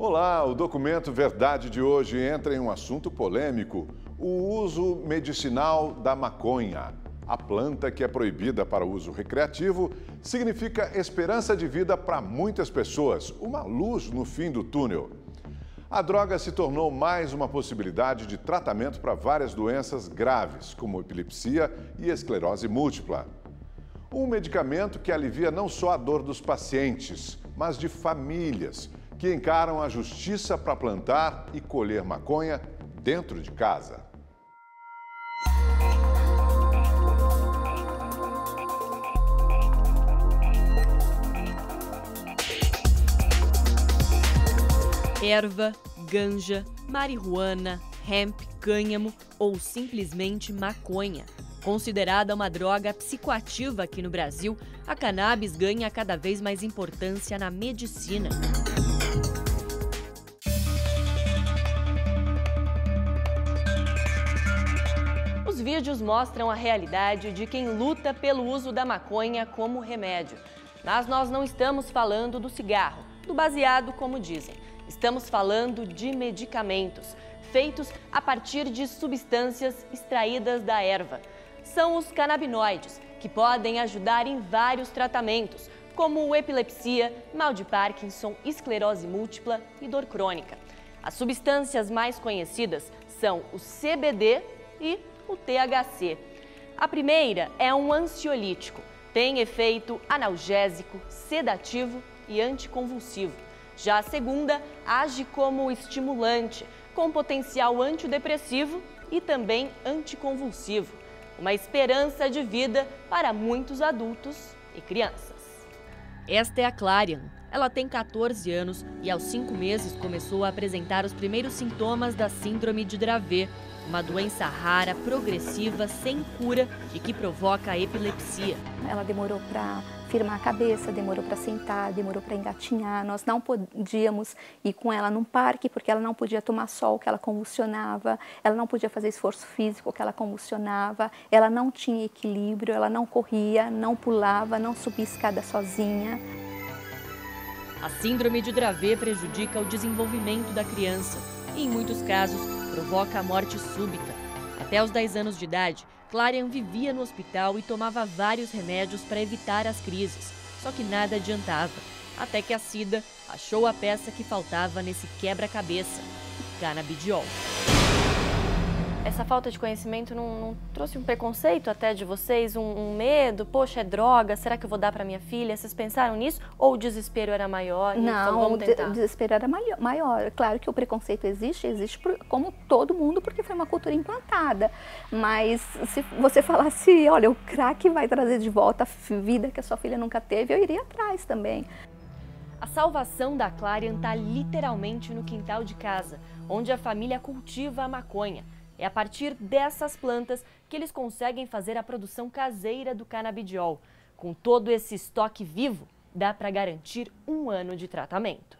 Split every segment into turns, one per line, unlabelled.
Olá, o documento Verdade de hoje entra em um assunto polêmico: o uso medicinal da maconha. A planta, que é proibida para uso recreativo, significa esperança de vida para muitas pessoas, uma luz no fim do túnel. A droga se tornou mais uma possibilidade de tratamento para várias doenças graves, como epilepsia e esclerose múltipla. Um medicamento que alivia não só a dor dos pacientes, mas de famílias que encaram a justiça para plantar e colher maconha dentro de casa.
Erva, ganja, marihuana, hemp, cânhamo ou simplesmente maconha. Considerada uma droga psicoativa aqui no Brasil, a cannabis ganha cada vez mais importância na medicina. Os vídeos mostram a realidade de quem luta pelo uso da maconha como remédio. Mas nós não estamos falando do cigarro, do baseado, como dizem. Estamos falando de medicamentos, feitos a partir de substâncias extraídas da erva. São os canabinoides, que podem ajudar em vários tratamentos, como epilepsia, mal de Parkinson, esclerose múltipla e dor crônica. As substâncias mais conhecidas são o CBD e o THC. A primeira é um ansiolítico, tem efeito analgésico, sedativo e anticonvulsivo. Já a segunda age como estimulante, com potencial antidepressivo e também anticonvulsivo. Uma esperança de vida para muitos adultos e crianças. Esta é a Clarian. Ela tem 14 anos e aos 5 meses começou a apresentar os primeiros sintomas da síndrome de Dravet, uma doença rara, progressiva, sem cura e que provoca a epilepsia.
Ela demorou para firmar a cabeça, demorou para sentar, demorou para engatinhar. Nós não podíamos ir com ela num parque porque ela não podia tomar sol, que ela convulsionava. Ela não podia fazer esforço físico, que ela convulsionava. Ela não tinha equilíbrio, ela não corria, não pulava, não subia escada sozinha.
A síndrome de Dravet prejudica o desenvolvimento da criança e, em muitos casos, provoca a morte súbita. Até os 10 anos de idade, Clarian vivia no hospital e tomava vários remédios para evitar as crises. Só que nada adiantava, até que a Cida achou a peça que faltava nesse quebra-cabeça, o canabidiol. Essa falta de conhecimento não trouxe um preconceito até de vocês, um medo? Poxa, é droga, será que eu vou dar para minha filha? Vocês pensaram nisso? Ou o desespero era maior?
Não,
vamos tentar?
O desespero era maior. Claro que o preconceito existe como todo mundo, porque foi uma cultura implantada. Mas se você falasse, olha, o crack vai trazer de volta a vida que a sua filha nunca teve, eu iria atrás também.
A salvação da Clarian está literalmente no quintal de casa, onde a família cultiva a maconha. É a partir dessas plantas que eles conseguem fazer a produção caseira do canabidiol. Com todo esse estoque vivo, dá para garantir 1 ano de tratamento.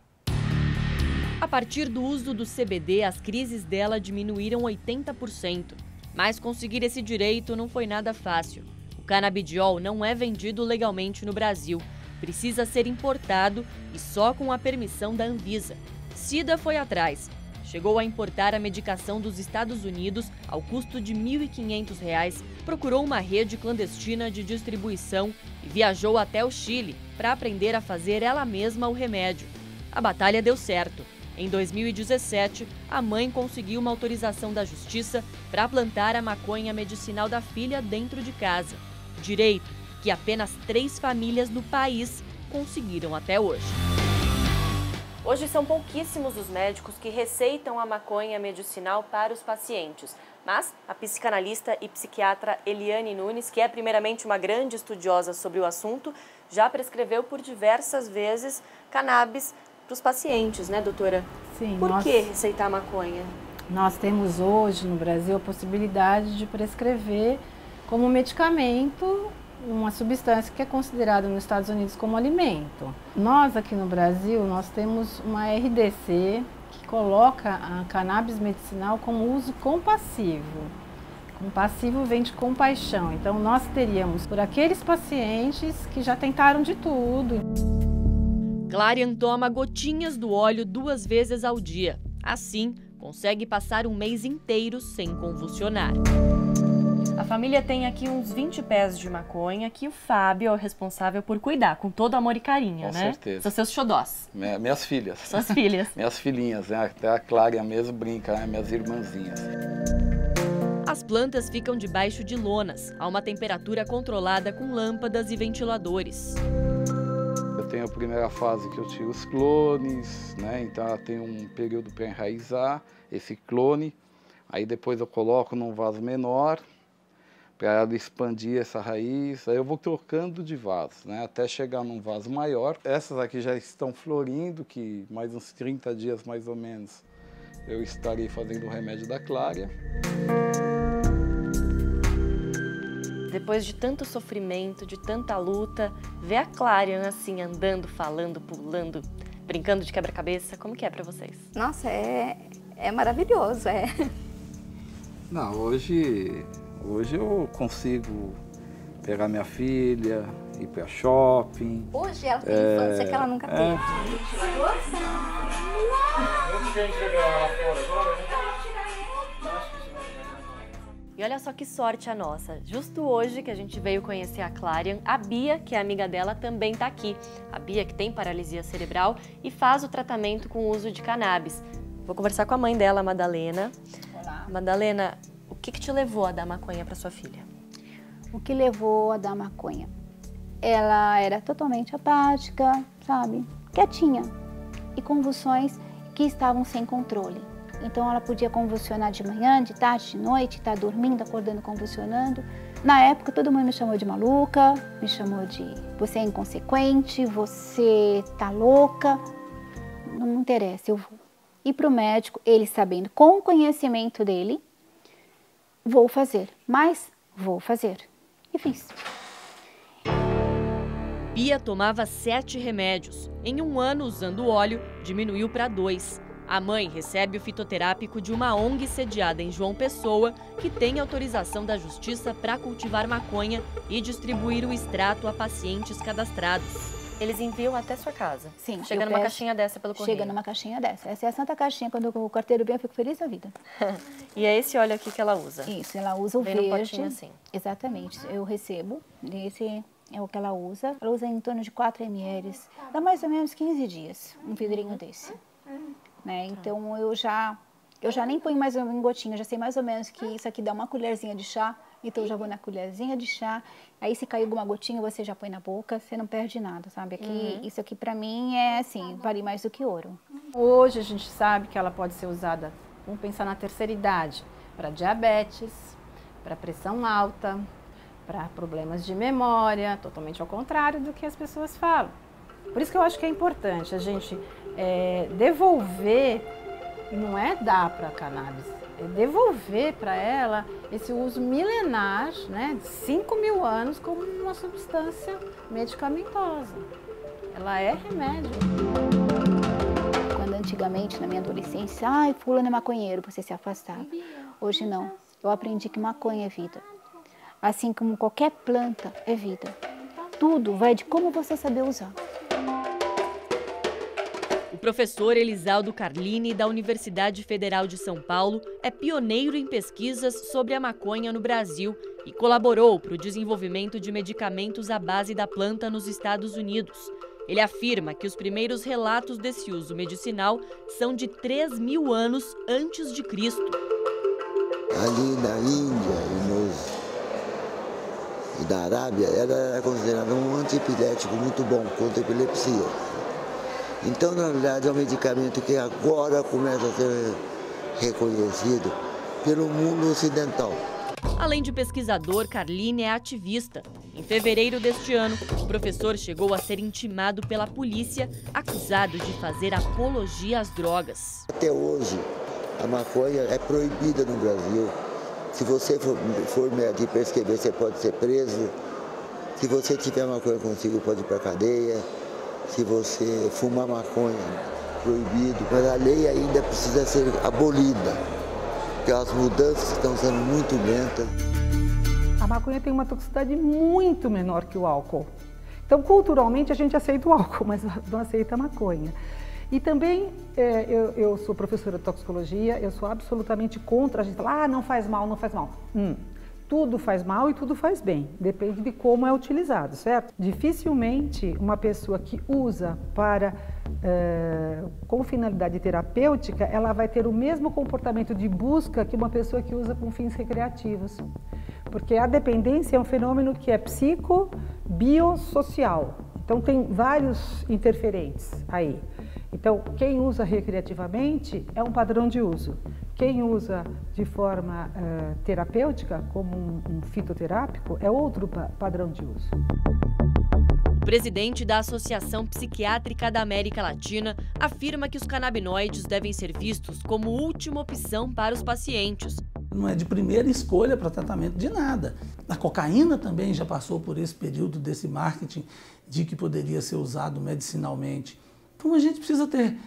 A partir do uso do CBD, as crises dela diminuíram 80%. Mas conseguir esse direito não foi nada fácil. O canabidiol não é vendido legalmente no Brasil. Precisa ser importado e só com a permissão da Anvisa. Cida foi atrás. Chegou a importar a medicação dos Estados Unidos ao custo de R$ 1.500, procurou uma rede clandestina de distribuição e viajou até o Chile para aprender a fazer ela mesma o remédio. A batalha deu certo. Em 2017, a mãe conseguiu uma autorização da Justiça para plantar a maconha medicinal da filha dentro de casa. Direito que apenas 3 famílias no país conseguiram até hoje. Hoje são pouquíssimos os médicos que receitam a maconha medicinal para os pacientes. Mas a psicanalista e psiquiatra Eliane Nunes, que é primeiramente uma grande estudiosa sobre o assunto, já prescreveu por diversas vezes cannabis para os pacientes, né, doutora?
Sim.
Por que receitar maconha?
Nós temos hoje no Brasil a possibilidade de prescrever como medicamento uma substância que é considerada nos Estados Unidos como alimento. Nós aqui no Brasil, nós temos uma RDC que coloca a cannabis medicinal como uso compassivo. Compassivo vem de compaixão, então nós teríamos por aqueles pacientes que já tentaram de tudo.
Clarian toma gotinhas do óleo 2 vezes ao dia. Assim, consegue passar um mês inteiro sem convulsionar. A família tem aqui uns 20 pés de maconha que o Fábio é o responsável por cuidar, com todo amor e carinho,
Com
né?
certeza.
São seus xodós.
Minhas filhas.
Suas filhas.
Minhas filhinhas, né? Até a Clarian mesmo brinca, né? Minhas irmãzinhas.
As plantas ficam debaixo de lonas, a uma temperatura controlada com lâmpadas e ventiladores.
Eu tenho a primeira fase que eu tiro os clones, né? Então ela tem um período para enraizar esse clone. Aí depois eu coloco num vaso menor, para ela expandir essa raiz. Aí eu vou trocando de vaso, né, até chegar num vaso maior. Essas aqui já estão florindo, que mais uns 30 dias mais ou menos eu estarei fazendo o remédio da Clarian.
Depois de tanto sofrimento, de tanta luta, ver a Clarian assim, andando, falando, pulando, brincando de quebra-cabeça, como que é para vocês?
Nossa, é maravilhoso, é.
Não, hoje eu consigo pegar minha filha, ir para shopping.
Hoje ela tem infância que ela nunca teve.
E olha só que sorte a nossa. Justo hoje que a gente veio conhecer a Clarian, a Bia, que é amiga dela, também está aqui. A Bia que tem paralisia cerebral e faz o tratamento com o uso de cannabis. Vou conversar com a mãe dela, a Madalena.
Olá.
Madalena, o que te levou a dar maconha para sua filha?
O que levou a dar maconha? Ela era totalmente apática, sabe? Quietinha. E convulsões que estavam sem controle. Então ela podia convulsionar de manhã, de tarde, de noite, tá dormindo, acordando, convulsionando. Na época todo mundo me chamou de maluca, me chamou de você é inconsequente, você tá louca. Não me interessa, eu vou ir pro médico, ele sabendo, com o conhecimento dele, vou fazer, mas vou fazer. E fiz.
Bia tomava 7 remédios. Em um ano, usando o óleo, diminuiu para 2. A mãe recebe o fitoterápico de uma ONG sediada em João Pessoa, que tem autorização da Justiça para cultivar maconha e distribuir o extrato a pacientes cadastrados. Eles enviam até sua casa?
Sim.
Chega numa caixinha dessa pelo correio?
Chega numa caixinha dessa. Essa é a santa caixinha, quando o carteiro vem eu fico feliz da vida.
E é esse óleo aqui que ela usa?
Isso, ela usa o
Vem
verde.
num potinho assim.
Exatamente, eu recebo, esse é o que ela usa. Ela usa em torno de 4 ml, dá mais ou menos 15 dias, um vidrinho desse. Né? Então eu já nem ponho mais em gotinha, já sei mais ou menos que isso aqui dá uma colherzinha de chá, então eu já vou na colherzinha de chá, aí se cair alguma gotinha você já põe na boca, você não perde nada, sabe? Aqui, isso aqui pra mim é assim, vale mais do que ouro.
Hoje a gente sabe que ela pode ser usada, vamos pensar na terceira idade, para diabetes, para pressão alta, para problemas de memória, totalmente ao contrário do que as pessoas falam. Por isso que eu acho que é importante a gente devolver, e não é dar para a cannabis, é devolver para ela esse uso milenar, né, de 5.000 anos como uma substância medicamentosa. Ela é remédio.
Quando antigamente, na minha adolescência, ai, fulano é maconheiro, você se afastava. Hoje não, eu aprendi que maconha é vida. Assim como qualquer planta é vida. Tudo vai de como você saber usar.
O professor Elisaldo Carlini, da Universidade Federal de São Paulo, é pioneiro em pesquisas sobre a maconha no Brasil e colaborou para o desenvolvimento de medicamentos à base da planta nos Estados Unidos. Ele afirma que os primeiros relatos desse uso medicinal são de 3.000 anos antes de Cristo.
Ali na Índia e na Arábia, ela era considerada um antiepilético muito bom contra a epilepsia. Então, na verdade, é um medicamento que agora começa a ser reconhecido pelo mundo ocidental.
Além de pesquisador, Carlini é ativista. Em fevereiro deste ano, o professor chegou a ser intimado pela polícia, acusado de fazer apologia às drogas.
Até hoje, a maconha é proibida no Brasil. Se você for médico e prescrever, você pode ser preso. Se você tiver maconha consigo, pode ir para a cadeia. Se você fumar maconha, proibido. Mas a lei ainda precisa ser abolida, porque as mudanças estão sendo muito lentas.
A maconha tem uma toxicidade muito menor que o álcool. Então, culturalmente, a gente aceita o álcool, mas não aceita a maconha. E também, eu sou professora de toxicologia, eu sou absolutamente contra a gente falar, não faz mal, não faz mal. Tudo faz mal e tudo faz bem, depende de como é utilizado, certo? Dificilmente uma pessoa que usa com finalidade terapêutica, ela vai ter o mesmo comportamento de busca que uma pessoa que usa com fins recreativos. Porque a dependência é um fenômeno que é psico-biosocial. Então tem vários interferentes aí. Então, quem usa recreativamente é um padrão de uso. Quem usa de forma terapêutica, como um fitoterápico, é outro padrão de uso.
O presidente da Associação Psiquiátrica da América Latina afirma que os canabinoides devem ser vistos como última opção para os pacientes.
Não é de primeira escolha para tratamento de nada. A cocaína também já passou por esse período desse marketing de que poderia ser usado medicinalmente. Então a gente precisa ter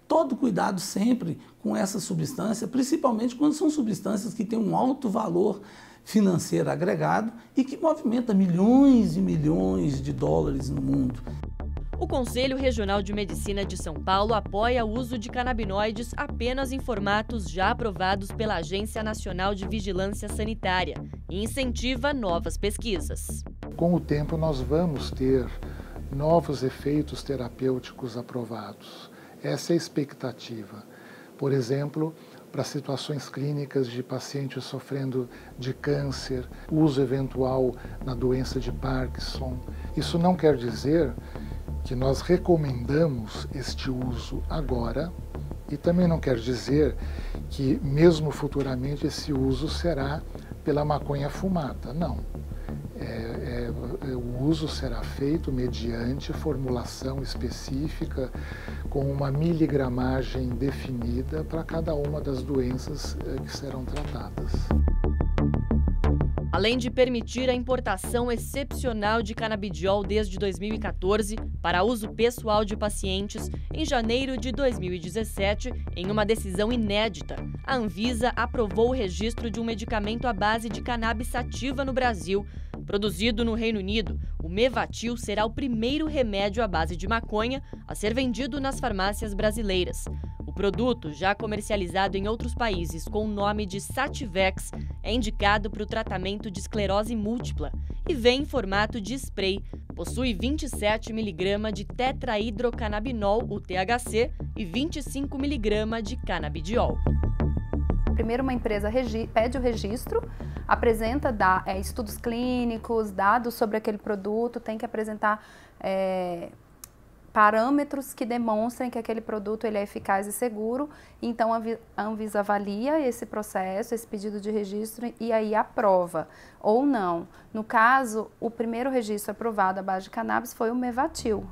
todo cuidado sempre com essa substância, principalmente quando são substâncias que têm um alto valor financeiro agregado e que movimenta milhões e milhões de dólares no mundo.
O Conselho Regional de Medicina de São Paulo apoia o uso de canabinoides apenas em formatos já aprovados pela Agência Nacional de Vigilância Sanitária e incentiva novas pesquisas.
Com o tempo, nós vamos ter novos efeitos terapêuticos aprovados. Essa é a expectativa. Por exemplo, para situações clínicas de pacientes sofrendo de câncer, uso eventual na doença de Parkinson. Isso não quer dizer que nós recomendamos este uso agora e também não quer dizer que mesmo futuramente esse uso será pela maconha fumada. Não. O uso será feito mediante formulação específica com uma miligramagem definida para cada uma das doenças que serão tratadas.
Além de permitir a importação excepcional de canabidiol desde 2014 para uso pessoal de pacientes, em janeiro de 2017, em uma decisão inédita, a Anvisa aprovou o registro de um medicamento à base de cannabis sativa no Brasil. Produzido no Reino Unido, o Mevatil será o primeiro remédio à base de maconha a ser vendido nas farmácias brasileiras. O produto, já comercializado em outros países com o nome de Sativex, é indicado para o tratamento de esclerose múltipla e vem em formato de spray. Possui 27 mg de tetrahidrocannabinol, o THC, e 25 mg de canabidiol.
Primeiro, uma empresa pede o registro, apresenta estudos clínicos, dados sobre aquele produto, tem que apresentar parâmetros que demonstrem que aquele produto ele é eficaz e seguro. Então, a Anvisa avalia esse processo, esse pedido de registro e aí aprova ou não. No caso, o primeiro registro aprovado à base de cannabis foi o Mevatil.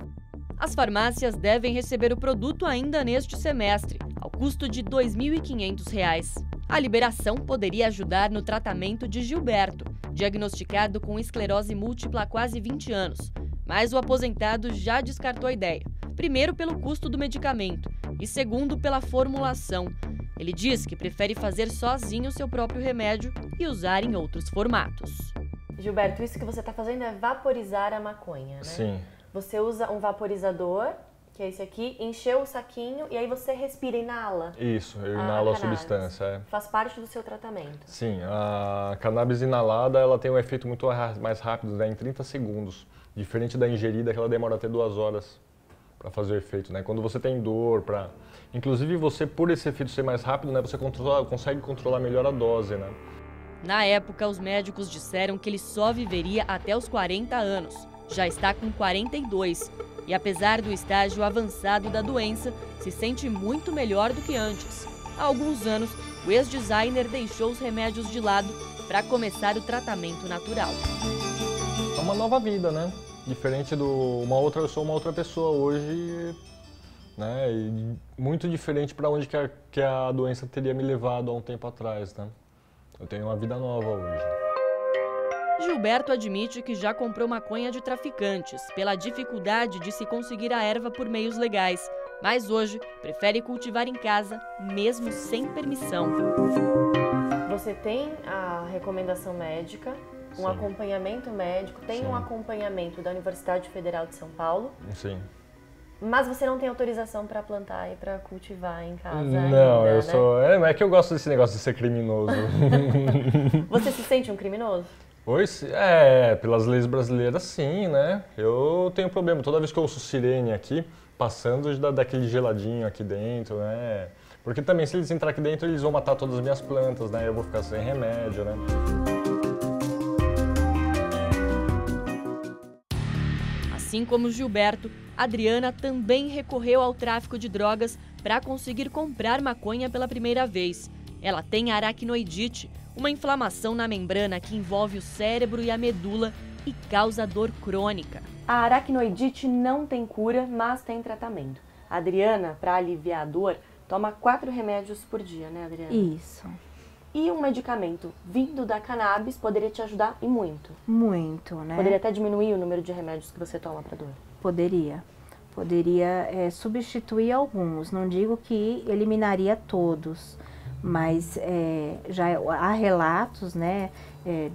As farmácias devem receber o produto ainda neste semestre, ao custo de R$ 2.500. A liberação poderia ajudar no tratamento de Gilberto, diagnosticado com esclerose múltipla há quase 20 anos. Mas o aposentado já descartou a ideia, primeiro pelo custo do medicamento e segundo pela formulação. Ele diz que prefere fazer sozinho seu próprio remédio e usar em outros formatos.
Gilberto, isso que você está fazendo é vaporizar a maconha, né?
Sim.
Você usa um vaporizador, que é esse aqui, encheu o saquinho e aí você respira, inala.
Isso, eu inalo a substância.
Faz parte do seu tratamento.
Sim, a cannabis inalada ela tem um efeito muito mais rápido, né, em 30 segundos. Diferente da ingerida, que ela demora até 2 horas para fazer o efeito, né? Quando você tem dor, inclusive você, por esse efeito ser mais rápido, né, você consegue controlar melhor a dose, né?
Na época, os médicos disseram que ele só viveria até os 40 anos. Já está com 42 e, apesar do estágio avançado da doença, se sente muito melhor do que antes. Há alguns anos, o ex-designer deixou os remédios de lado para começar o tratamento natural.
É uma nova vida, né? Diferente eu sou uma outra pessoa hoje, né? E muito diferente para onde que a doença teria me levado há um tempo atrás, né? Eu tenho uma vida nova hoje.
Gilberto admite que já comprou maconha de traficantes, pela dificuldade de se conseguir a erva por meios legais, mas hoje prefere cultivar em casa, mesmo sem permissão.
Você tem a recomendação médica um acompanhamento médico, tem um acompanhamento da Universidade Federal de São Paulo.
Sim.
Mas você não tem autorização para plantar e para cultivar em casa
Não,
ainda,
eu
né?
sou... É que eu gosto desse negócio de ser criminoso.
Você se sente um criminoso?
Pois, pelas leis brasileiras sim, né? Eu tenho problema. Toda vez que eu ouço sirene aqui, passando, já dá aquele geladinho aqui dentro, né? Porque também, se eles entrarem aqui dentro, eles vão matar todas as minhas plantas, né? Eu vou ficar sem remédio, né?
Assim como Gilberto, Adriana também recorreu ao tráfico de drogas para conseguir comprar maconha pela primeira vez. Ela tem aracnoidite, uma inflamação na membrana que envolve o cérebro e a medula e causa dor crônica.
A aracnoidite não tem cura, mas tem tratamento. A Adriana, para aliviar a dor, toma 4 remédios por dia, né, Adriana?
Isso.
E um medicamento vindo da cannabis poderia te ajudar e muito.
Muito, né?
Poderia até diminuir o número de remédios que você toma para dor.
Poderia substituir alguns, não digo que eliminaria todos, mas já há relatos, né,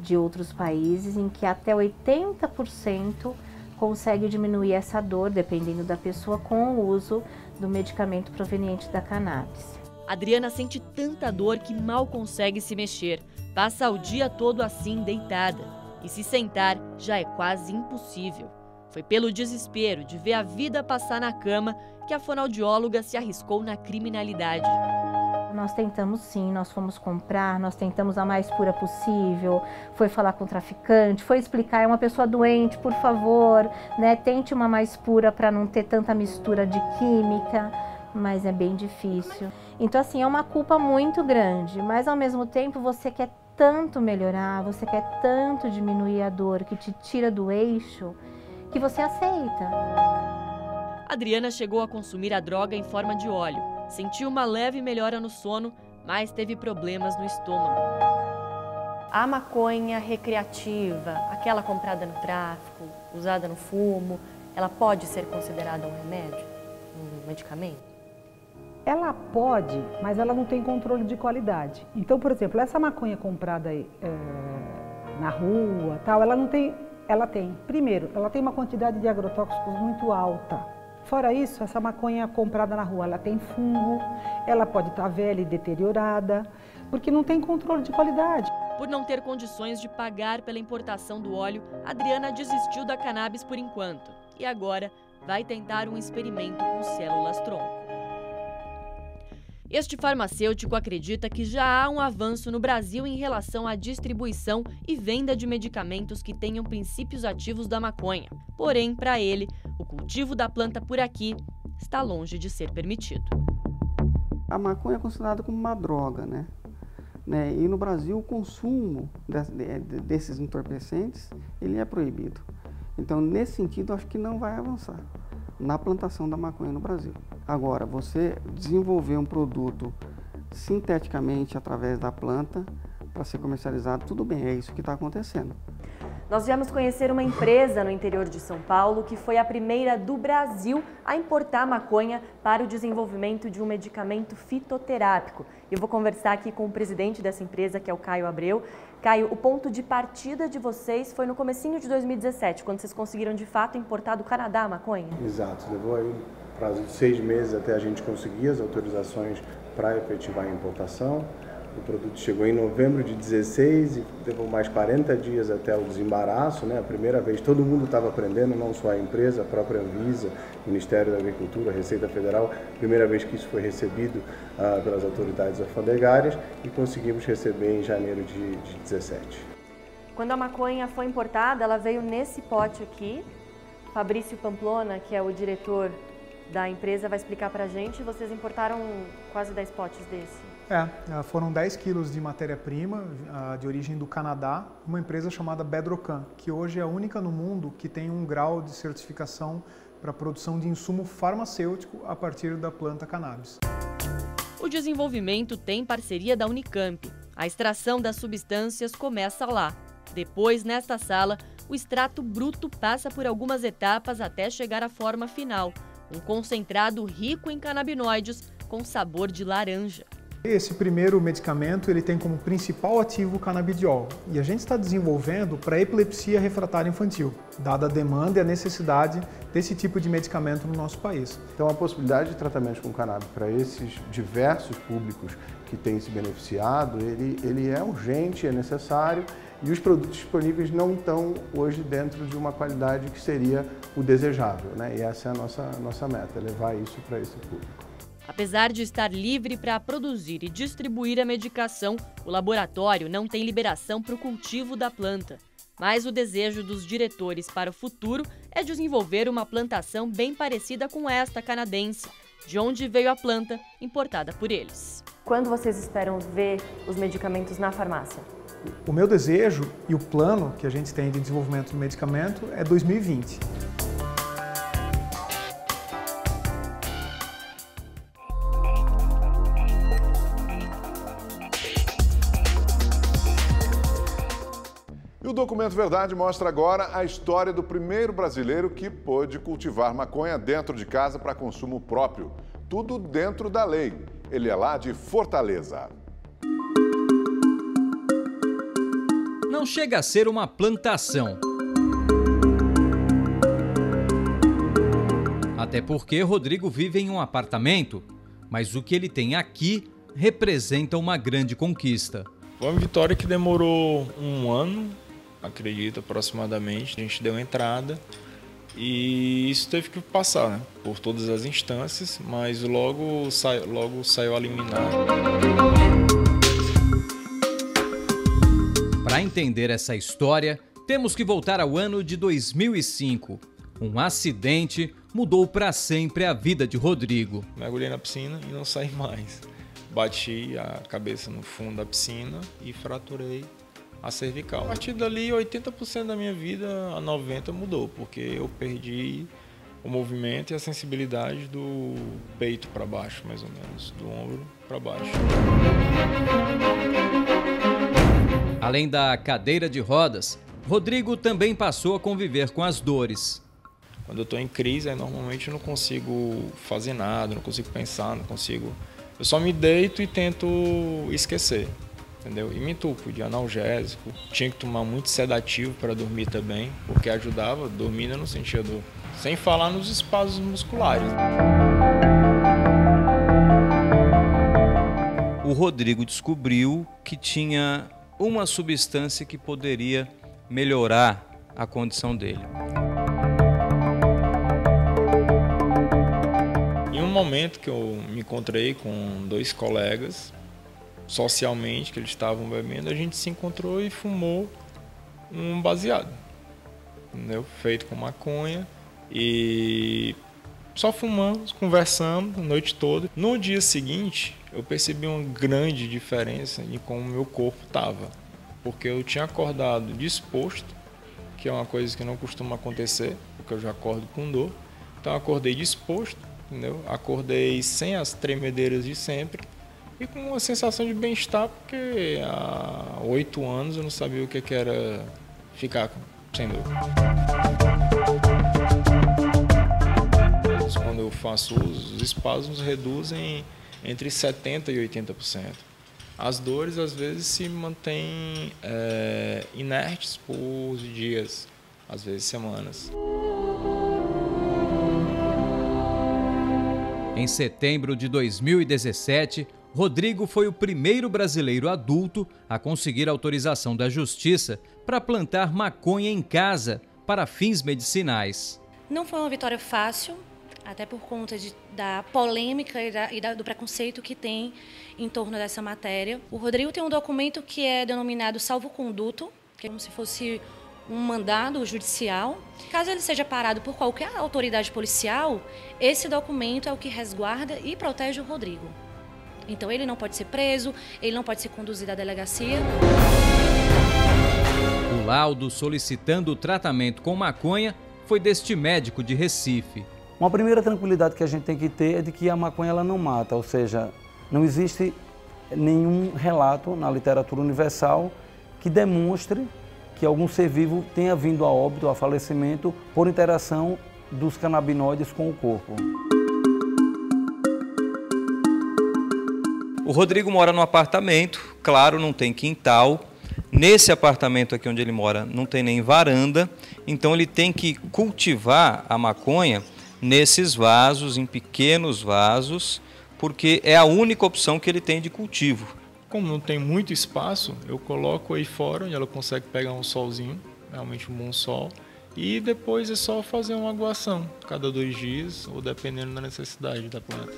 de outros países em que até 80% consegue diminuir essa dor, dependendo da pessoa, com o uso do medicamento proveniente da cannabis.
Adriana sente tanta dor que mal consegue se mexer, passa o dia todo assim deitada e se sentar já é quase impossível. Foi pelo desespero de ver a vida passar na cama que a fonoaudióloga se arriscou na criminalidade.
Nós tentamos sim, nós fomos comprar, nós tentamos a mais pura possível, foi falar com o traficante, foi explicar, é uma pessoa doente, por favor, né, tente uma mais pura para não ter tanta mistura de química, mas é bem difícil. Então assim, é uma culpa muito grande, mas ao mesmo tempo você quer tanto melhorar, você quer tanto diminuir a dor que te tira do eixo, que você aceita.
Adriana chegou a consumir a droga em forma de óleo. Sentiu uma leve melhora no sono, mas teve problemas no estômago.
A maconha recreativa, aquela comprada no tráfico, usada no fumo, ela pode ser considerada um remédio, um medicamento?
Ela pode, mas ela não tem controle de qualidade. Então, por exemplo, essa maconha comprada na rua, tal, ela não tem... Ela tem, primeiro, ela tem uma quantidade de agrotóxicos muito alta. Fora isso, essa maconha comprada na rua, ela tem fungo, ela pode estar velha e deteriorada, porque não tem controle de qualidade.
Por não ter condições de pagar pela importação do óleo, Adriana desistiu da cannabis por enquanto e agora vai tentar um experimento com células-tronco. Este farmacêutico acredita que já há um avanço no Brasil em relação à distribuição e venda de medicamentos que tenham princípios ativos da maconha. Porém, para ele, o cultivo da planta por aqui está longe de ser permitido.
A maconha é considerada como uma droga, né? E no Brasil o consumo desses entorpecentes ele é proibido. Então, nesse sentido, acho que não vai avançar na plantação da maconha no Brasil. Agora, você desenvolver um produto sinteticamente através da planta para ser comercializado, tudo bem, é isso que está acontecendo.
Nós viemos conhecer uma empresa no interior de São Paulo que foi a primeira do Brasil a importar maconha para o desenvolvimento de um medicamento fitoterápico. Eu vou conversar aqui com o presidente dessa empresa, que é o Caio Abreu. Caio, o ponto de partida de vocês foi no comecinho de 2017, quando vocês conseguiram de fato importar do Canadá a maconha?
Exato, levou aí um prazo de 6 meses até a gente conseguir as autorizações para efetivar a importação. O produto chegou em novembro de 16 e levou mais 40 dias até o desembaraço, né? A primeira vez, todo mundo estava aprendendo, não só a empresa, a própria Anvisa, Ministério da Agricultura, Receita Federal, primeira vez que isso foi recebido pelas autoridades alfandegárias e conseguimos receber em janeiro de 17.
Quando a maconha foi importada, ela veio nesse pote aqui. Fabrício Pamplona, que é o diretor da empresa, vai explicar pra gente. Vocês importaram quase 10 potes desse.
Foram 10 quilos de matéria-prima de origem do Canadá, uma empresa chamada Bedrocan, que hoje é a única no mundo que tem um grau de certificação para a produção de insumo farmacêutico a partir da planta cannabis.
O desenvolvimento tem parceria da Unicamp. A extração das substâncias começa lá. Depois, nesta sala, o extrato bruto passa por algumas etapas até chegar à forma final, um concentrado rico em canabinoides com sabor de laranja.
Esse primeiro medicamento ele tem como principal ativo o canabidiol e a gente está desenvolvendo para epilepsia refratária infantil, dada a demanda e a necessidade desse tipo de medicamento no nosso país.
Então a possibilidade de tratamento com cannabis para esses diversos públicos que têm se beneficiado, ele é urgente, é necessário e os produtos disponíveis não estão hoje dentro de uma qualidade que seria o desejável, né? E essa é a nossa meta, levar isso para esse público.
Apesar de estar livre para produzir e distribuir a medicação, o laboratório não tem liberação para o cultivo da planta. Mas o desejo dos diretores para o futuro é desenvolver uma plantação bem parecida com esta canadense, de onde veio a planta importada por eles.
Quando vocês esperam ver os medicamentos na farmácia?
O meu desejo e o plano que a gente tem de desenvolvimento do medicamento é 2020.
O Documento Verdade mostra agora a história do primeiro brasileiro que pôde cultivar maconha dentro de casa para consumo próprio. Tudo dentro da lei. Ele é lá de Fortaleza.
Não chega a ser uma plantação. Até porque Rodrigo vive em um apartamento, mas o que ele tem aqui representa uma grande conquista.
Foi uma vitória que demorou um ano, acredito, aproximadamente. A gente deu entrada e isso teve que passar, né, por todas as instâncias, mas logo saiu a liminar.
Para entender essa história, temos que voltar ao ano de 2005. Um acidente mudou para sempre a vida de Rodrigo.
Mergulhei na piscina e não saí mais. Bati a cabeça no fundo da piscina e fraturei a cervical. A partir dali, 80% da minha vida, a 90% mudou, porque eu perdi o movimento e a sensibilidade do peito para baixo, mais ou menos, do ombro para baixo.
Além da cadeira de rodas, Rodrigo também passou a conviver com as dores.
Quando eu estou em crise, normalmente eu não consigo fazer nada, não consigo pensar, não consigo... Eu só me deito e tento esquecer, entendeu? E me entupo de analgésico. Tinha que tomar muito sedativo para dormir também, porque ajudava, dormindo eu não sentia dor. Sem falar nos espasmos musculares.
O Rodrigo descobriu que tinha uma substância que poderia melhorar a condição dele.
Em um momento que eu me encontrei com dois colegas, socialmente, que eles estavam bebendo, a gente se encontrou e fumou um baseado, entendeu? Feito com maconha, e só fumamos, conversamos a noite toda. No dia seguinte, eu percebi uma grande diferença em como o meu corpo estava, porque eu tinha acordado disposto, que é uma coisa que não costuma acontecer, porque eu já acordo com dor. Então eu acordei disposto, entendeu? Acordei sem as tremedeiras de sempre e com uma sensação de bem-estar, porque há 8 anos eu não sabia o que era ficar sem dor. Quando eu faço uso, os espasmos reduzem entre 70% e 80%. As dores, às vezes, se mantêm inertes por dias, às vezes semanas.
Em setembro de 2017, Rodrigo foi o primeiro brasileiro adulto a conseguir autorização da Justiça para plantar maconha em casa para fins medicinais.
Não foi uma vitória fácil, até por conta da polêmica e do preconceito que tem em torno dessa matéria. O Rodrigo tem um documento que é denominado salvo-conduto, que é como se fosse um mandado judicial. Caso ele seja parado por qualquer autoridade policial, esse documento é o que resguarda e protege o Rodrigo. Então ele não pode ser preso, ele não pode ser conduzido à delegacia.
O laudo solicitando o tratamento com maconha foi deste médico de Recife.
Uma primeira tranquilidade que a gente tem que ter é de que a maconha ela não mata, ou seja, não existe nenhum relato na literatura universal que demonstre que algum ser vivo tenha vindo a óbito, a falecimento, por interação dos canabinoides com o corpo.
O Rodrigo mora num apartamento, claro, não tem quintal. Nesse apartamento aqui onde ele mora não tem nem varanda, então ele tem que cultivar a maconha nesses vasos, em pequenos vasos, porque é a única opção que ele tem de cultivo.
Como não tem muito espaço, eu coloco aí fora, onde ela consegue pegar um solzinho, realmente um bom sol, e depois é só fazer uma aguação, cada 2 dias, ou dependendo da necessidade da planta.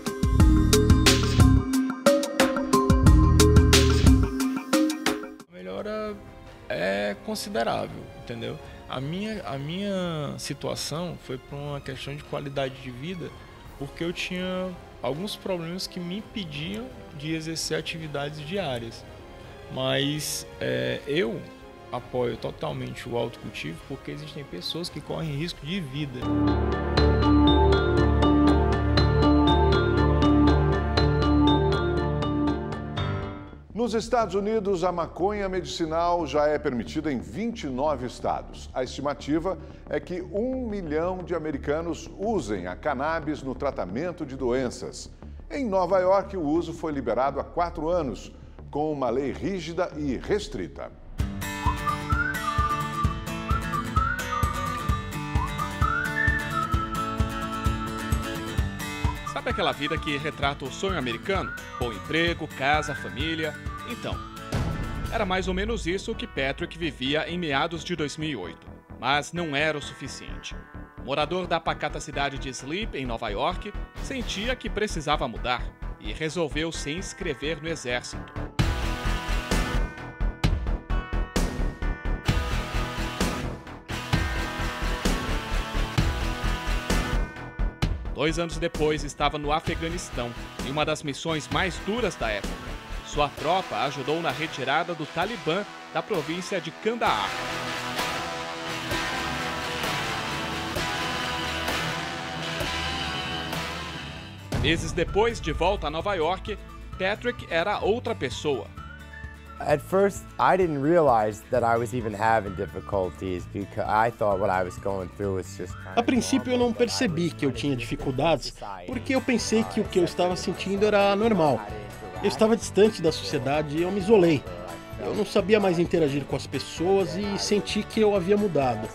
A melhora é considerável, entendeu? A minha situação foi por uma questão de qualidade de vida, porque eu tinha alguns problemas que me impediam de exercer atividades diárias. Mas eu apoio totalmente o autocultivo porque existem pessoas que correm risco de vida.
Nos Estados Unidos, a maconha medicinal já é permitida em 29 estados. A estimativa é que 1 milhão de americanos usem a cannabis no tratamento de doenças. Em Nova York, o uso foi liberado há 4 anos, com uma lei rígida e restrita.
Sabe aquela vida que retrata o sonho americano? Bom emprego, casa, família. Então, era mais ou menos isso que Patrick vivia em meados de 2008. Mas não era o suficiente. O morador da pacata cidade de Sleep, em Nova York, sentia que precisava mudar e resolveu se inscrever no exército. Dois anos depois, estava no Afeganistão, em uma das missões mais duras da época. Sua tropa ajudou na retirada do Talibã da província de Kandahar. Meses depois, de volta a Nova York, Patrick era outra pessoa.
At first, I didn't realize that I was even having difficulties because I thought what I was going through was just kind of...
A princípio eu não percebi que eu tinha dificuldades, porque eu pensei que o que eu estava sentindo era normal. Eu estava distante da sociedade e eu me isolei. Eu não sabia mais interagir com as pessoas e senti que eu havia mudado.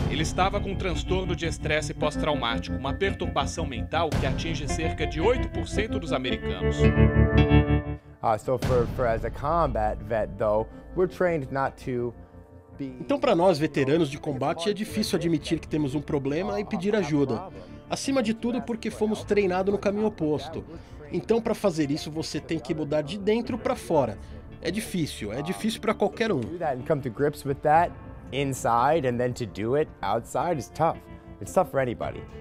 Ele estava com um transtorno de estresse pós-traumático, uma perturbação mental que atinge cerca de 8% dos americanos.
Então, para nós, veteranos de combate, é difícil admitir que temos um problema e pedir ajuda. Acima de tudo, porque fomos treinados no caminho oposto. Então, para fazer isso, você tem que mudar de dentro para fora. É difícil para qualquer um.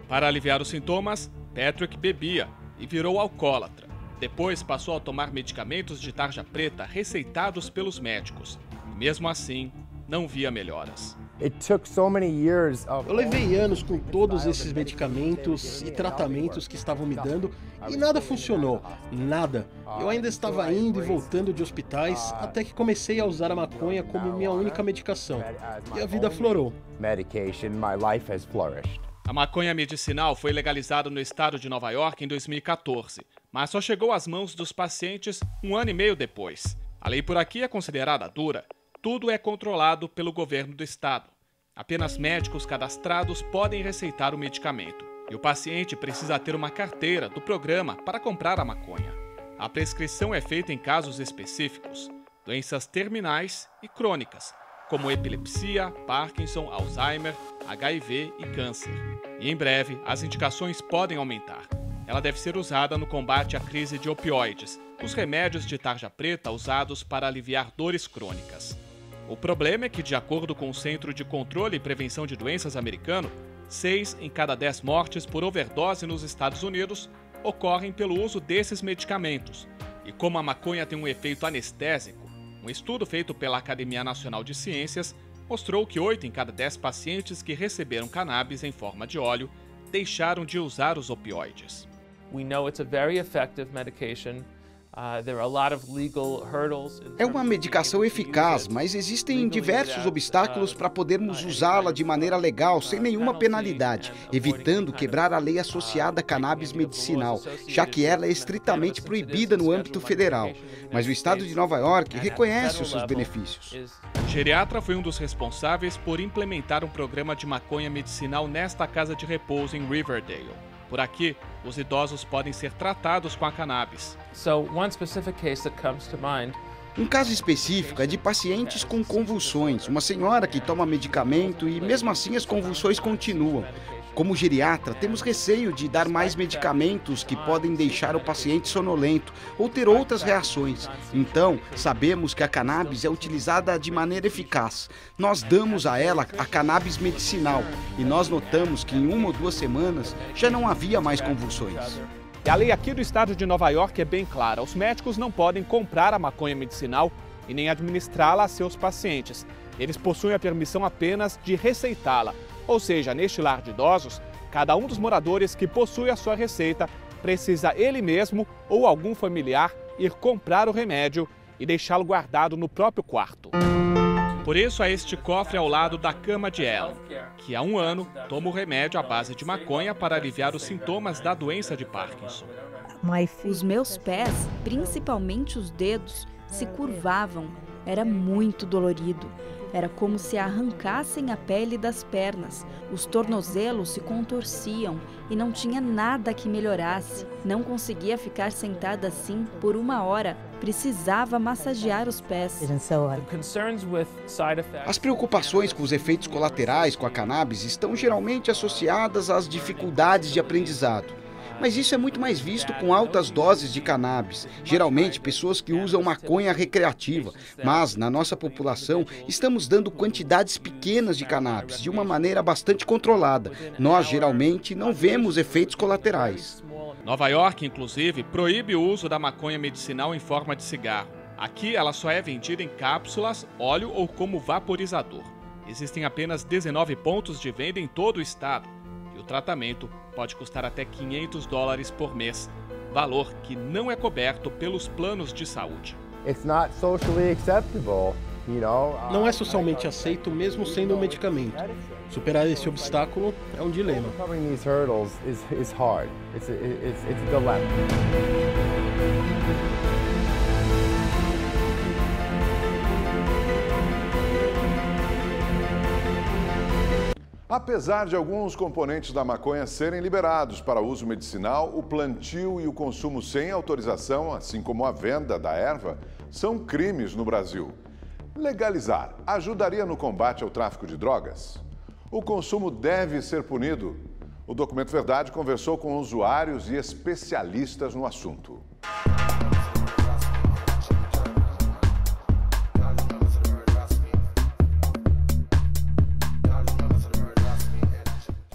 Para aliviar os sintomas, Patrick bebia e virou alcoólatra. Depois passou a tomar medicamentos de tarja preta receitados pelos médicos. E mesmo assim, não via melhoras.
Eu levei anos com todos esses medicamentos e tratamentos que estavam me dando e nada funcionou, nada. Eu ainda estava indo e voltando de hospitais até que comecei a usar a maconha como minha única medicação. E a vida aflorou.
A maconha medicinal foi legalizada no estado de Nova York em 2014, mas só chegou às mãos dos pacientes 1 ano e meio depois. A lei por aqui é considerada dura. Tudo é controlado pelo governo do estado. Apenas médicos cadastrados podem receitar o medicamento. E o paciente precisa ter uma carteira do programa para comprar a maconha. A prescrição é feita em casos específicos, doenças terminais e crônicas, como epilepsia, Parkinson, Alzheimer, HIV e câncer. E em breve, as indicações podem aumentar. Ela deve ser usada no combate à crise de opioides, os remédios de tarja preta usados para aliviar dores crônicas. O problema é que, de acordo com o Centro de Controle e Prevenção de Doenças americano, 6 em cada 10 mortes por overdose nos Estados Unidos ocorrem pelo uso desses medicamentos. E como a maconha tem um efeito anestésico, um estudo feito pela Academia Nacional de Ciências mostrou que 8 em cada 10 pacientes que receberam cannabis em forma de óleo deixaram de usar os opioides.
We know it's a very effective medication
É uma medicação eficaz, mas existem diversos obstáculos para podermos usá-la de maneira legal, sem nenhuma penalidade, evitando quebrar a lei associada à cannabis medicinal, já que ela é estritamente proibida no âmbito federal. Mas o estado de Nova York reconhece os seus benefícios.
O geriatra foi um dos responsáveis por implementar um programa de maconha medicinal nesta casa de repouso em Riverdale. Por aqui, os idosos podem ser tratados com a cannabis.
Um caso específico é de pacientes com convulsões, uma senhora que toma medicamento e mesmo assim as convulsões continuam. Como geriatra, temos receio de dar mais medicamentos que podem deixar o paciente sonolento ou ter outras reações. Então, sabemos que a cannabis é utilizada de maneira eficaz. Nós damos a ela a cannabis medicinal e nós notamos que em 1 ou 2 semanas já não havia mais convulsões.
E a lei aqui do estado de Nova York é bem clara. Os médicos não podem comprar a maconha medicinal e nem administrá-la a seus pacientes. Eles possuem a permissão apenas de receitá-la. Ou seja, neste lar de idosos, cada um dos moradores que possui a sua receita precisa ele mesmo ou algum familiar ir comprar o remédio e deixá-lo guardado no próprio quarto. Por isso, há este cofre ao lado da cama de Ellen, que há 1 ano toma o remédio à base de maconha para aliviar os sintomas da doença de Parkinson.
Os meus pés, principalmente os dedos, se curvavam. Era muito dolorido. Era como se arrancassem a pele das pernas. Os tornozelos se contorciam e não tinha nada que melhorasse. Não conseguia ficar sentada assim por 1 hora. Precisava massagear os pés.
As preocupações com os efeitos colaterais com a cannabis estão geralmente associadas às dificuldades de aprendizado. Mas isso é muito mais visto com altas doses de cannabis, geralmente pessoas que usam maconha recreativa, mas na nossa população estamos dando quantidades pequenas de cannabis, de uma maneira bastante controlada. Nós geralmente não vemos efeitos colaterais.
Nova York, inclusive, proíbe o uso da maconha medicinal em forma de cigarro. Aqui ela só é vendida em cápsulas, óleo ou como vaporizador. Existem apenas 19 pontos de venda em todo o estado. O tratamento pode custar até $500 por mês, valor que não é coberto pelos planos de saúde.
Não é socialmente aceito mesmo sendo um medicamento. Superar esse obstáculo é um dilema.
Apesar de alguns componentes da maconha serem liberados para uso medicinal, o plantio e o consumo sem autorização, assim como a venda da erva, são crimes no Brasil. Legalizar ajudaria no combate ao tráfico de drogas? O consumo deve ser punido? O Documento Verdade conversou com usuários e especialistas no assunto.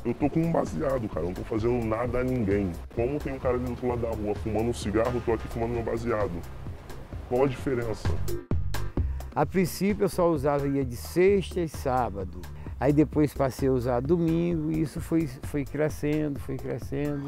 Eu tô com um baseado, cara, eu não tô fazendo nada a ninguém. Como tem um cara ali do outro lado da rua fumando um cigarro, eu tô aqui fumando meu baseado. Qual a diferença?
A princípio eu só usava ia de sexta e sábado. Aí depois passei a usar domingo e isso foi crescendo, foi crescendo.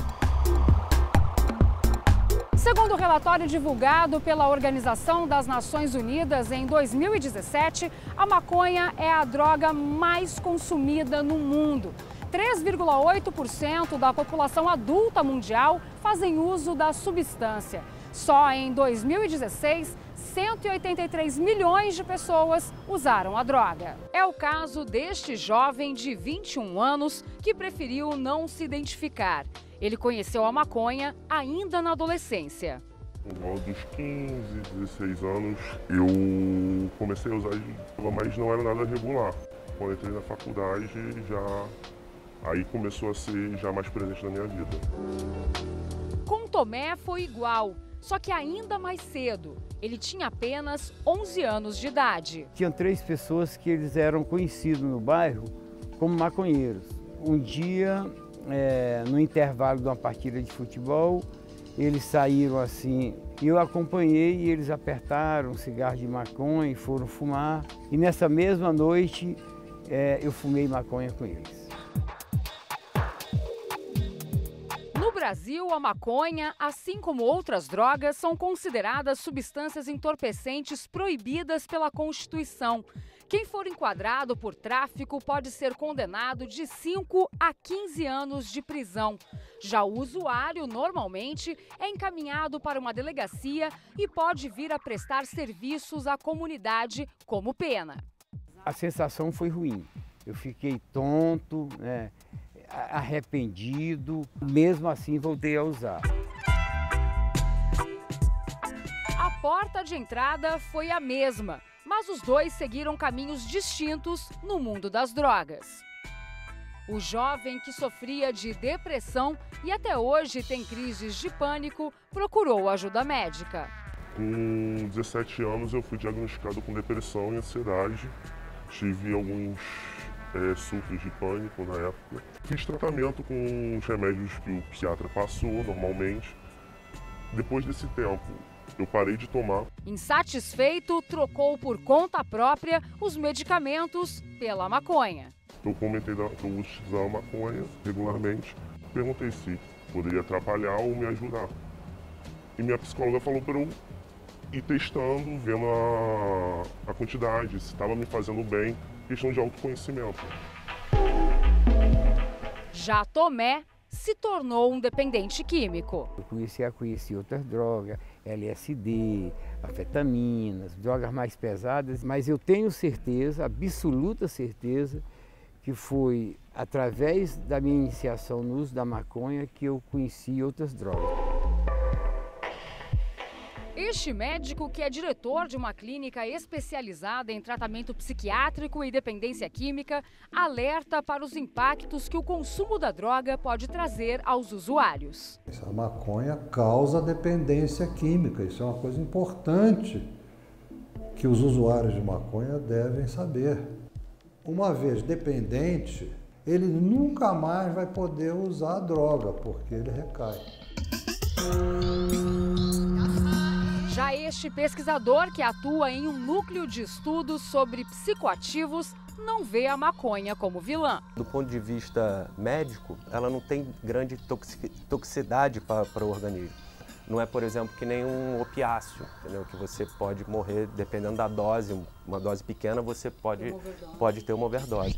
Segundo o relatório divulgado pela Organização das Nações Unidas em 2017, a maconha é a droga mais consumida no mundo. 3,8% da população adulta mundial fazem uso da substância. Só em 2016, 183 milhões de pessoas usaram a droga. É o caso deste jovem de 21 anos que preferiu não se identificar. Ele conheceu a maconha ainda na adolescência.
Por volta dos 15, 16 anos, eu comecei a usar, mas não era nada regular. Quando entrei na faculdade, aí começou a ser já mais presente na minha vida.
Com Tomé foi igual, só que ainda mais cedo. Ele tinha apenas 11 anos de idade.
Tinham 3 pessoas que eles eram conhecidos no bairro como maconheiros. Um dia, no intervalo de uma partida de futebol, eles saíram assim, eu acompanhei e eles apertaram um cigarro de maconha e foram fumar. E nessa mesma noite, eu fumei maconha com eles.
No Brasil, a maconha, assim como outras drogas, são consideradas substâncias entorpecentes proibidas pela Constituição. Quem for enquadrado por tráfico pode ser condenado de 5 a 15 anos de prisão. Já o usuário, normalmente, é encaminhado para uma delegacia e pode vir a prestar serviços à comunidade como pena.
A sensação foi ruim. Eu fiquei tonto, né, arrependido, mesmo assim voltei a usar.
A porta de entrada foi a mesma, mas os dois seguiram caminhos distintos no mundo das drogas. O jovem que sofria de depressão e até hoje tem crises de pânico procurou ajuda médica.
Com 17 anos eu fui diagnosticado com depressão e ansiedade. Tive alguns surtos de pânico na época. Fiz tratamento com os remédios que o psiquiatra passou normalmente. Depois desse tempo, eu parei de tomar.
Insatisfeito, trocou por conta própria os medicamentos pela maconha.
Eu comentei que eu utilizava maconha regularmente. Perguntei se poderia atrapalhar ou me ajudar. E minha psicóloga falou para eu ir testando, vendo a quantidade, se estava me fazendo bem, questão de autoconhecimento.
Já Tomé se tornou um dependente químico.
Eu comecei a conhecer outras drogas, LSD, anfetaminas, drogas mais pesadas, mas eu tenho certeza, absoluta certeza, que foi através da minha iniciação no uso da maconha que eu conheci outras drogas.
Este médico, que é diretor de uma clínica especializada em tratamento psiquiátrico e dependência química, alerta para os impactos que o consumo da droga pode trazer aos usuários.
A maconha causa dependência química, isso é uma coisa importante que os usuários de maconha devem saber. Uma vez dependente, ele nunca mais vai poder usar a droga, porque ele recai.
Já este pesquisador, que atua em um núcleo de estudos sobre psicoativos, não vê a maconha como vilã.
Do ponto de vista médico, ela não tem grande toxicidade para o organismo. Não é, por exemplo, que nem um opiáceo, entendeu? Que você pode morrer dependendo da dose. Uma dose pequena você pode ter uma overdose.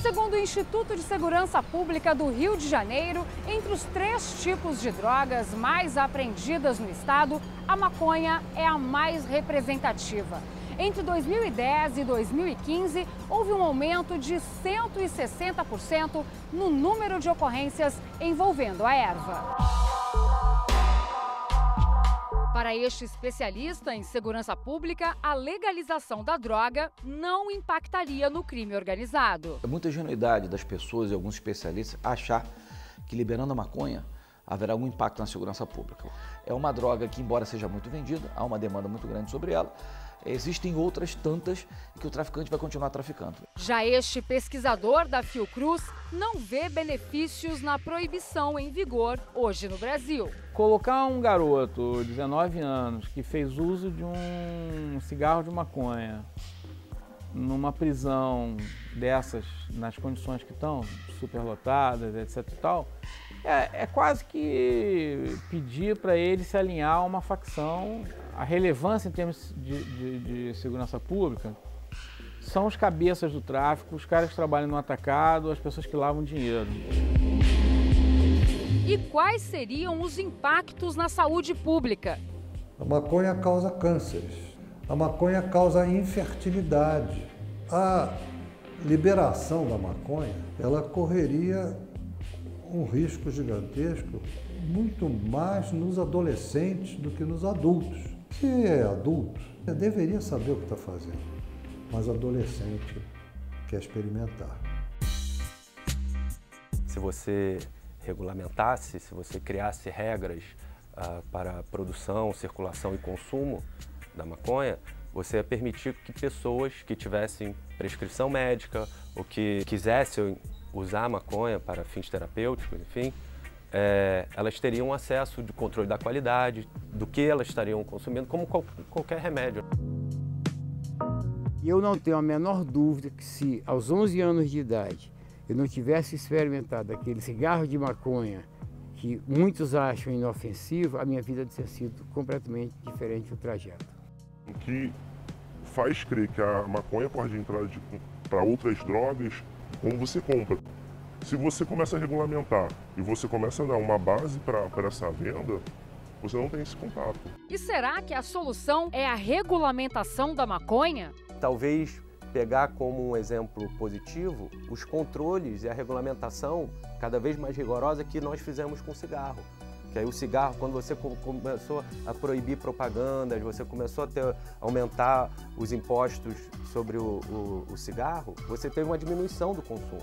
Segundo o Instituto de Segurança Pública do Rio de Janeiro, entre os 3 tipos de drogas mais apreendidas no estado, a maconha é a mais representativa. Entre 2010 e 2015, houve um aumento de 160% no número de ocorrências envolvendo a erva. Para este especialista em segurança pública, a legalização da droga não impactaria no crime organizado.
É muita ingenuidade das pessoas e alguns especialistas achar que liberando a maconha haverá algum impacto na segurança pública. É uma droga que, embora seja muito vendida, há uma demanda muito grande sobre ela. Existem outras tantas que o traficante vai continuar traficando.
Já este pesquisador da Fiocruz não vê benefícios na proibição em vigor hoje no Brasil.
Colocar um garoto de 19 anos que fez uso de um cigarro de maconha numa prisão dessas, nas condições que estão, superlotadas, etc e tal, é quase que pedir para ele se alinhar a uma facção. A relevância em termos de segurança pública são os cabeças do tráfico, os caras que trabalham no atacado, as pessoas que lavam dinheiro.
E quais seriam os impactos na saúde pública?
A maconha causa cânceres, a maconha causa infertilidade. A liberação da maconha, ela correria um risco gigantesco, muito mais nos adolescentes do que nos adultos. Se é adulto, deveria saber o que está fazendo, mas adolescente quer experimentar.
Se você regulamentasse, se você criasse regras para a produção, circulação e consumo da maconha, você ia permitir que pessoas que tivessem prescrição médica ou que quisessem usar a maconha para fins terapêuticos, enfim, elas teriam acesso de controle da qualidade, do que elas estariam consumindo, como qualquer remédio.
E eu não tenho a menor dúvida que se aos 11 anos de idade eu não tivesse experimentado aquele cigarro de maconha que muitos acham inofensivo, a minha vida teria sido completamente diferente do trajeto.
O que faz crer que a maconha pode entrar para outras drogas, como você compra. Se você começa a regulamentar e você começa a dar uma base para essa venda, você não tem esse contato.
E será que a solução é a regulamentação da maconha?
Talvez pegar como um exemplo positivo os controles e a regulamentação cada vez mais rigorosa que nós fizemos com o cigarro. Que aí o cigarro, quando você começou a proibir propagandas, você começou a aumentar os impostos sobre o cigarro, você teve uma diminuição do consumo.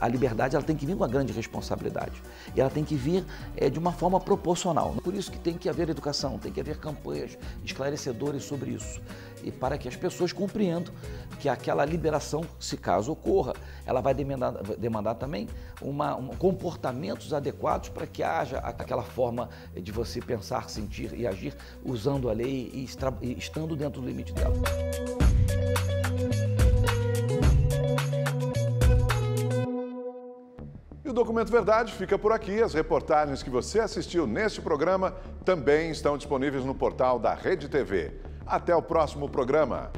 A liberdade ela tem que vir com uma grande responsabilidade e ela tem que vir de uma forma proporcional. Por isso que tem que haver educação, tem que haver campanhas esclarecedoras sobre isso e para que as pessoas compreendam que aquela liberação, se caso ocorra, ela vai demandar também comportamentos adequados para que haja aquela forma de você pensar, sentir e agir usando a lei e estando dentro do limite dela.
O Documento Verdade fica por aqui. As reportagens que você assistiu neste programa também estão disponíveis no portal da Rede TV. Até o próximo programa.